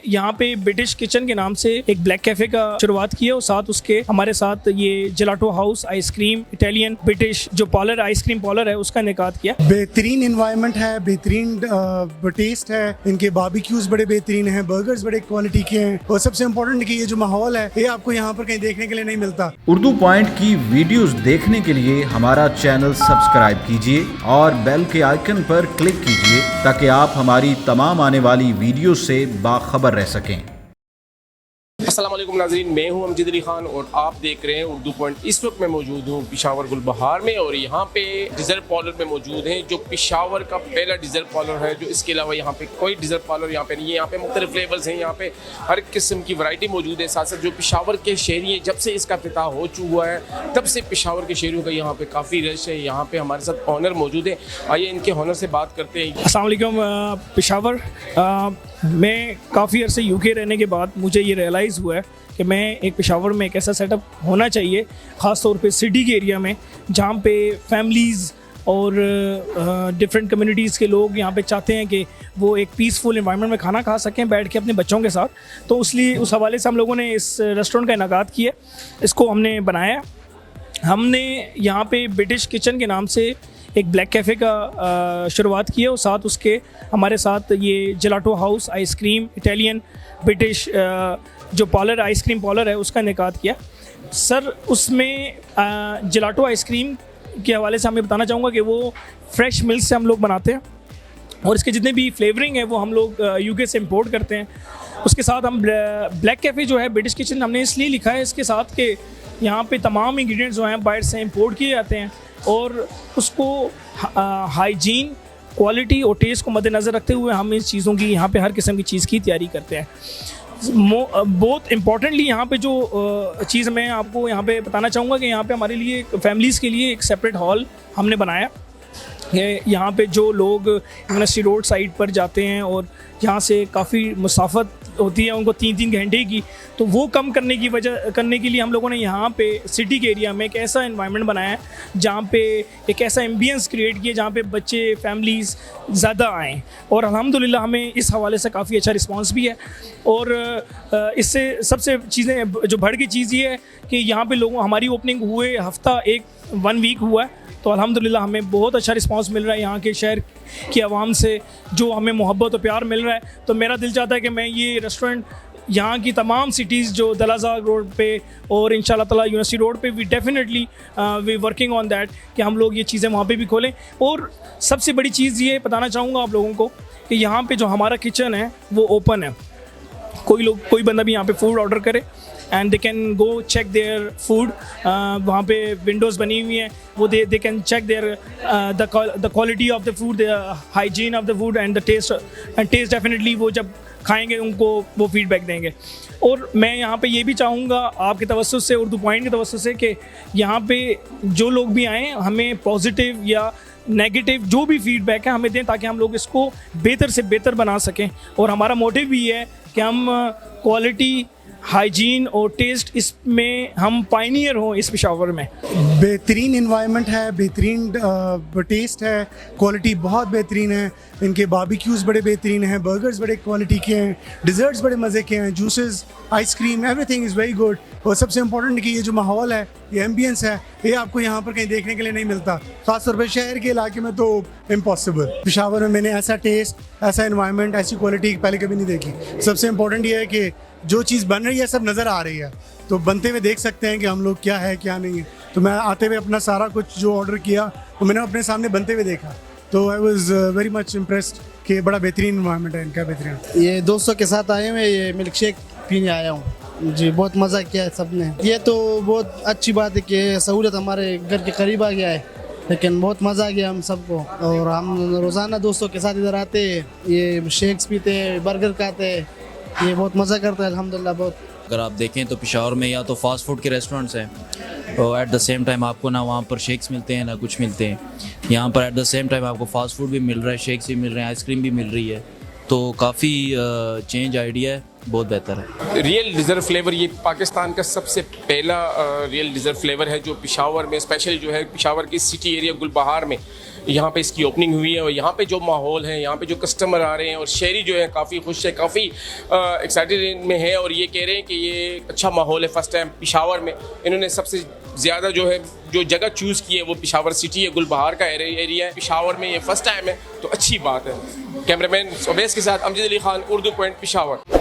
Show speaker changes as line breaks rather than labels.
यहाँ पे British kitchen के नाम से एक ब्लैक कैफे का शुरुआत की है और साथ उसके हमारे साथ ये gelato house ice cream Italian British जो पार्लर आइसक्रीम पार्लर है उसका निकात किया।
बेहतरीन इन्वायरमेंट है, बेहतरीन टेस्ट है, इनके बारबेक्यूज बड़े बेहतरीन हैं, बर्गर्स बड़े क्वालिटी के हैं और सबसे इम्पोर्टेंट कि ये जो माहौल है ये आपको यहाँ पर कहीं देखने के लिए नहीं मिलता।
उर्दू पॉइंट की वीडियोस देखने के लिए हमारा चैनल सब्सक्राइब कीजिए और बेल के आइकन पर क्लिक कीजिए ताकि आप हमारी तमाम आने वाली वीडियो से बाखबर रह सकें।
अस्सलाम वालेकुम नाज़रीन, मैं हूं अमजद अली खान और आप देख रहे हैं उर्दू पॉइंट। इस वक्त मैं मौजूद हूं पिशावर गुलबहार में और यहाँ पे डिज़र्ट पार्लर में मौजूद हैं जो पिशावर का पहला डिज़र्ट पार्लर है। जो इसके अलावा यहाँ पे कोई डिज़र्ट पार्लर यहाँ पे नहीं है। यहाँ पे मुख्तलिफ फ्लेवर्स हैं, यहाँ पे हर किस्म की वैरायटी मौजूद है। साथ साथ जो पिशावर के शहरी हैं, जब से इसका इफ्तिताह हो चुका है तब से पिशावर के शहरियों का यहाँ पे काफ़ी रश है। यहाँ पे हमारे साथ ऑनर मौजूद है, आइए इनके ऑनर से बात करते हैं।
अस्सलाम वालेकुम। पिशावर मैं काफ़ी अर्से यूके रहने के बाद मुझे ये रियलाइज़ हुआ है कि मैं एक पेशावर में एक ऐसा सेटअप होना चाहिए, ख़ास तौर पे सिटी के एरिया में जहाँ पे फैमिलीज़ और डिफरेंट कम्युनिटीज़ के लोग यहाँ पे चाहते हैं कि वो एक पीसफुल एनवायरनमेंट में खाना खा सकें बैठ के अपने बच्चों के साथ। तो इसलिए उस हवाले से हम लोगों ने इस रेस्टोरेंट का इनाकात किया, इसको हमने बनाया। हमने यहाँ पे ब्रिटिश किचन के नाम से एक ब्लैक कैफ़े का शुरुआत की है और साथ उसके हमारे साथ ये gelato house ice cream Italian British जो पार्लर आइसक्रीम पार्लर है उसका निकात किया। सर उसमें जेलाटो आइसक्रीम के हवाले से हमें बताना चाहूँगा कि वो फ्रेश मिल्क से हम लोग बनाते हैं और इसके जितने भी फ्लेवरिंग है वो हम लोग यूके से इंपोर्ट करते हैं। उसके साथ हम ब्लैक कैफ़े जो है ब्रिटिश किचन हमने इसलिए लिखा है इसके साथ कि यहाँ पे तमाम इंग्रेडिएंट्स जो हैं बाहर से इंपोर्ट किए जाते हैं और उसको हाइजीन क्वालिटी और टेस्ट को मद्देनज़र रखते हुए हम इस चीज़ों की यहाँ पे हर किस्म की चीज़ की तैयारी करते हैं। बहुत इम्पॉर्टेंटली यहाँ पे जो चीज़ मैं आपको यहाँ पे बताना चाहूँगा कि यहाँ पे हमारे लिए फैमिलीज़ के लिए एक सेपरेट हॉल हमने बनाया है। यहाँ पे जो लोग यूनिवर्सिटी रोड साइड पर जाते हैं और यहाँ से काफ़ी मुसाफत होती है उनको 3-3 घंटे की, तो वो कम करने के लिए हम लोगों ने यहाँ पे सिटी के एरिया में एक ऐसा एनवायरनमेंट बनाया है जहाँ पे एक ऐसा एम्बियंस क्रिएट किया जहाँ पे बच्चे फैमिलीज़ ज़्यादा आएँ और अल्हम्दुलिल्लाह हमें इस हवाले से काफ़ी अच्छा रिस्पांस भी है। और इससे सबसे चीज़ें जो बढ़ की चीज़ ये है कि यहाँ पे लोगों हमारी ओपनिंग हुए हफ़्ता 1 वीक हुआ है तो अल्हम्दुलिल्लाह हमें बहुत अच्छा रिस्पांस मिल रहा है यहाँ के शहर की आवाम से, जो हमें मोहब्बत और प्यार मिल रहा है। तो मेरा दिल चाहता है कि मैं ये रेस्टोरेंट यहाँ की तमाम सिटीज़ जो दलाज़ा रोड पे और इंशाल्लाह ताला यूनिवर्सिटी रोड पे we definitely we working on that कि हम लोग ये चीज़ें वहाँ पे भी खोलें। और सबसे बड़ी चीज़ ये बताना चाहूँगा आप लोगों को कि यहाँ पे जो हमारा किचन है वो ओपन है, कोई बंदा भी यहाँ पे फूड ऑर्डर करे and they can go check their food. वहाँ पे विंडोज़ बनी हुई हैं, वो they can check their the quality of the food, the hygiene of the food and the taste definitely वो जब खाएंगे उनको वो फीडबैक देंगे। और मैं यहाँ पे ये भी चाहूँगा आपके तवज्जुह से, उर्दू पॉइंट के तवज्जुह से, कि यहाँ पे जो लोग भी आएँ हमें पॉजिटिव या नेगेटिव जो भी फीडबैक है हमें दें ताकि हम लोग इसको बेहतर से बेहतर बना सकें। और हमारा मोटिव भी है कि हम क्वालिटी हाइजीन और टेस्ट इसमें हम पायनियर हों इस पेशावर में।
बेहतरीन इन्वायरमेंट है, बेहतरीन टेस्ट है, क्वालिटी बहुत बेहतरीन है, इनके बारबेक्यूज बड़े बेहतरीन हैं, बर्गर्स बड़े क्वालिटी के हैं, डिज़र्ट्स बड़े मज़े के हैं, juices ice cream everything is very good. और सबसे इम्पोर्टेंट कि ये जो माहौल है ये एम्बियंस है ये आपको यहाँ पर कहीं देखने के लिए नहीं मिलता, ख़ासतौर पर शहर के इलाके में तो इम्पॉसिबल। पेशावर में मैंने ऐसा टेस्ट ऐसा इन्वायरमेंट ऐसी क्वालिटी पहले कभी नहीं देखी। सबसे इम्पोर्टेंट ये है कि जो चीज़ बन रही है सब नज़र आ रही है, तो बनते हुए देख सकते हैं कि हम लोग क्या है क्या नहीं है। तो मैं आते हुए अपना सारा कुछ जो ऑर्डर किया तो मैंने अपने सामने बनते हुए देखा, तो I was very much impressed कि बड़ा बेहतरीन इन्वायरमेंट है इनका, बेहतरीन।
ये दोस्तों के साथ आए हुए ये मिल्क शेक पीने आया हूँ जी, बहुत मज़ा किया है सब ने। ये तो बहुत अच्छी बात है कि सहूलत हमारे घर के करीब आ गया है, लेकिन बहुत मज़ा आ गया हम सबको। और हम रोज़ाना दोस्तों के साथ इधर आते ये शेक्स पीते बर्गर खाते, ये बहुत मज़ा करता है अल्हम्दुलिल्लाह बहुत।
अगर आप देखें तो पेशावर में या तो फास्ट फूड के रेस्टोरेंट्स हैं और एट द सेम टाइम आपको ना वहाँ पर शेक्स मिलते हैं ना कुछ मिलते हैं। यहाँ पर एट द सेम टाइम आपको फास्ट फूड भी मिल रहा है, शेक्स भी मिल रहे हैं, आइसक्रीम भी मिल रही है, तो काफ़ी चेंज आइडिया है, बहुत बेहतर है।
रियल डिज़र्ट फ्लेवर ये पाकिस्तान का सबसे पहला रियल डिज़र्ट फ्लेवर है जो पिशावर में स्पेशली जो है पिशावर की सिटी एरिया गुलबहार में यहाँ पे इसकी ओपनिंग हुई है और यहाँ पे जो माहौल है, यहाँ पे जो कस्टमर आ रहे हैं और शहरी जो है काफ़ी खुश है, काफ़ी एक्साइटेड में है और ये कह रहे हैं कि ये अच्छा माहौल है। फ़र्स्ट टाइम पेशावर में इन्होंने सबसे ज़्यादा जो है जो जगह चूज़ की है वो पेशावर सिटी है, गुलबहार का एरिया है। पेशावर में ये फ़र्स्ट टाइम है तो अच्छी बात है। कैमरामैन अवैस के साथ अमजद अली खान, उर्दू पॉइंट, पेशावर।